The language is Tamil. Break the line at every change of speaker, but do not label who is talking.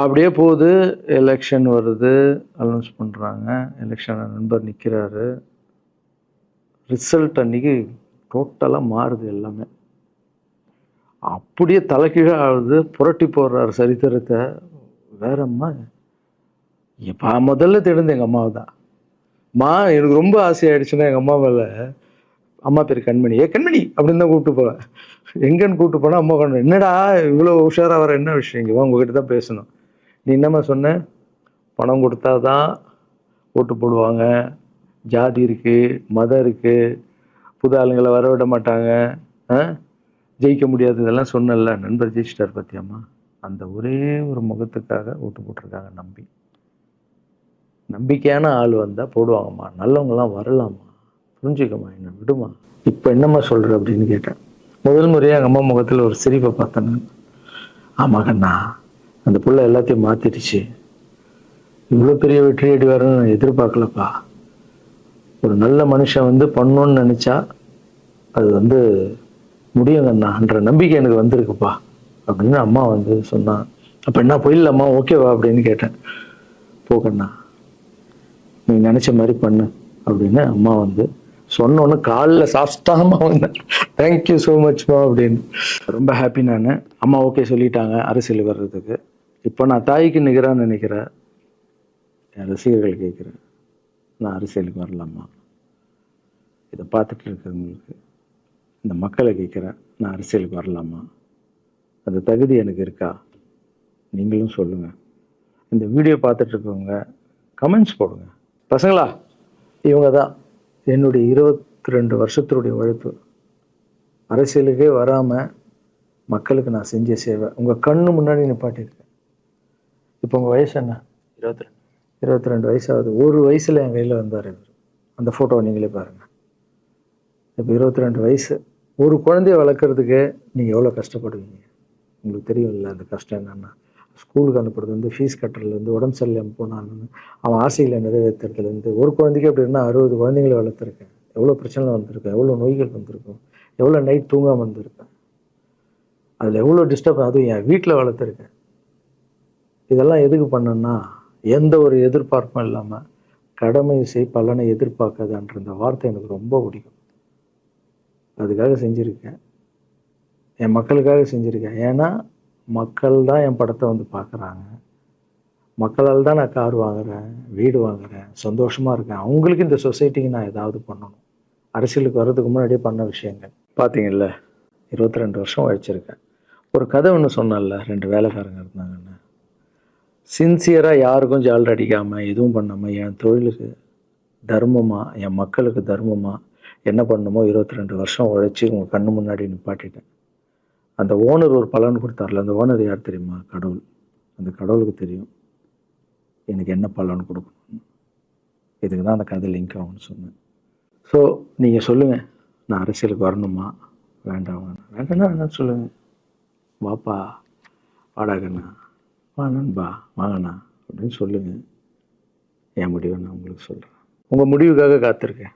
அப்படியே போகுது. எலெக்ஷன் வருது. அனௌன்ஸ் பண்ணுறாங்க. எலெக்ஷனில் நண்பர் நிற்கிறாரு. ரிசல்ட் அன்றைக்கி டோட்டலாக மாறுது எல்லாமே. அப்படியே தலைகீழாக ஆகுது. புரட்டி போடுறாரு சரித்திரத்தை. வேறம்மா இப்போ முதல்ல தெரிந்து எங்கள் அம்மாவை தான். எனக்கு ரொம்ப ஆசையாயிடுச்சுன்னா எங்கள் அம்மா மேலே. அம்மா பேர் கண்மணி. கண்மணி அப்படின்னு தான் கூப்பிட்டு போவேன். எங்கன்னு கூப்பிட்டு போனால் அம்மா கண்மணி. என்னடா இவ்வளோ உஷாராக வர, என்ன விஷயம்? இங்கே உங்ககிட்ட தான் பேசணும். நீ என்னம்மா சொன்ன? பணம் கொடுத்தா தான் ஓட்டு போடுவாங்க, ஜாதி இருக்குது, மதம் இருக்குது, புது ஆளுங்களை வரவிட மாட்டாங்க, ஜெயிக்க முடியாது, இதெல்லாம் சொன்னல. நண்பர் ஜெயிச்சிட்டார் பார்த்தியாம்மா. அந்த ஒரே ஒரு முகத்துக்காக ஓட்டு போட்டிருக்காங்க. நம்பிக்கையான ஆள் வந்தால் போடுவாங்கம்மா. நல்லவங்களாம் வரலாமா, புரிஞ்சுக்கம்மா, என்ன விடுமா. இப்போ என்னம்மா சொல்கிற அப்படின்னு கேட்டேன். முதல் முறையாக எங்கள் அம்மா முகத்தில் ஒரு சிரிப்பை பார்த்தேன். ஆமாம் கண்ணா, அந்த புள்ள எல்லாத்தையும் மாற்றிடுச்சு. இவ்வளோ பெரிய வெற்றி அடி வரணும்னு நான் எதிர்பார்க்கலப்பா. ஒரு நல்ல மனுஷன் வந்து பண்ணணும்னு நினச்சா அது முடியுங்கண்ணான்ற நம்பிக்கை எனக்கு வந்திருக்குப்பா அப்படின்னு அம்மா சொன்னான். அப்போ என்ன போயிடலாமா, ஓகேவா அப்படின்னு கேட்டேன். போக்கண்ணா, நீ நினச்ச மாதிரி பண்ணு அப்படின்னு அம்மா சொன்னோன்னு காலில் சாப்பிட்டாமா வந்தேன். தேங்க்யூ ஸோ மச்மா அப்படின்னு. ரொம்ப ஹாப்பி நான். அம்மா ஓகே சொல்லிட்டாங்க அரசியல் வர்றதுக்கு. இப்போ நான் தாய்க்கு நிகரான்னு நினைக்கிறேன். என் ரசிகர்கள் கேட்குறேன், நான் அரசியலுக்கு வரலாமா? இதை பார்த்துட்டு இருக்கிறவங்களுக்கு, இந்த மக்களை கேட்குறேன், நான் அரசியலுக்கு வரலாமா? அந்த தகுதி எனக்கு இருக்கா? நீங்களும் சொல்லுங்கள். இந்த வீடியோ பார்த்துட்டு இருக்கவங்க கமெண்ட்ஸ் போடுங்க. பசங்களா, இவங்க தான் என்னுடைய 22 வருஷத்தினுடைய உழைப்பு. அரசியலுக்கே வராமல் மக்களுக்கு நான் செஞ்ச சேவை உங்கள் கண்ணு முன்னாடி நிப்பாட்டியிருக்கேன். இப்போ உங்கள் வயசு என்ன? 22 வயசாகுது. ஒரு வயசில் என் கையில் வந்தார் இவர். அந்த ஃபோட்டோவை நீங்களே பாருங்கள். இப்போ 22 வயசு. ஒரு குழந்தைய வளர்க்குறதுக்கு நீங்கள் எவ்வளோ கஷ்டப்படுவீங்க உங்களுக்கு தெரியும்ல. அந்த கஷ்டம் என்னென்னா, ஸ்கூலுக்கு அனுப்புறது ஃபீஸ் கட்டுறதுலேருந்து, உடம்பு சரியில்லாமல் போனான்னு அவன் ஆசைகளை நிறைவேற்றுறதுலேருந்து, ஒரு குழந்தைக்கு அப்படின்னா 60 குழந்தைங்களை வளர்த்துருக்கேன். எவ்வளோ பிரச்சனை வந்திருக்கேன், எவ்வளோ நோய்கள் வந்திருக்கும், எவ்வளோ நைட் தூங்காமல் வந்திருக்கேன், அதில் எவ்வளோ டிஸ்டர்ப், அதுவும் என் வீட்டில் வளர்த்துருக்கேன். இதெல்லாம் எதுக்கு பண்ணேன்னா, எந்த ஒரு எதிர்பார்ப்பும் இல்லாமல் கடமை செய் பலனை எதிர்பார்க்காதன்ற இந்த வார்த்தை எனக்கு ரொம்ப பிடிக்கும். அதுக்காக செஞ்சுருக்கேன், என் மக்களுக்காக செஞ்சுருக்கேன். ஏன்னா மக்கள் தான் என் படத்தை பார்க்குறாங்க. மக்களால் தான் நான் கார் வாங்குகிறேன், வீடு வாங்குகிறேன், சந்தோஷமாக இருக்கேன். அவங்களுக்கு இந்த சொசைட்டிக்கு நான் ஏதாவது பண்ணணும். அரசியலுக்கு வர்றதுக்கு முன்னாடியே பண்ண விஷயங்கள் பார்த்தீங்கல்ல. 22 வருஷம் உழைச்சிருக்கேன். ஒரு கதை ஒன்று சொன்னல, 2 வேலைக்காரங்க இருந்தாங்கன்னு. சின்சியராக யாருக்கும் ஜாலர் அடிக்காமல் எதுவும் பண்ணாமல் என் தொழிலுக்கு தர்மமாக, என் மக்களுக்கு தர்மமாக என்ன பண்ணணுமோ 22 வருஷம் உழைச்சி உங்கள் கண்ணு முன்னாடி நிப்பாட்டிட்டேன். அந்த ஓனர் ஒரு பலன் கொடுத்தார்ல, அந்த ஓனர் யார் தெரியுமா? கடவுள். அந்த கடவுளுக்கு தெரியும் எனக்கு என்ன பலன் கொடுக்கணும். இதுக்கு தான் அந்த கதை லிங்க் ஆகும்னு சொன்னேன். ஸோ நீங்கள் சொல்லுங்கள், நான் அரசியலுக்கு வரணுமா வேண்டாம்? வேண்டாம்னா என்னன்னு சொல்லுங்கள். வாப்பா, வாடாகண்ணா, வா நண்பா, வாங்கண்ணா அப்படின்னு சொல்லுங்கள். என் முடிவை நான் உங்களுக்கு சொல்கிறேன். உங்கள் முடிவுக்காக காத்திருக்கேன்.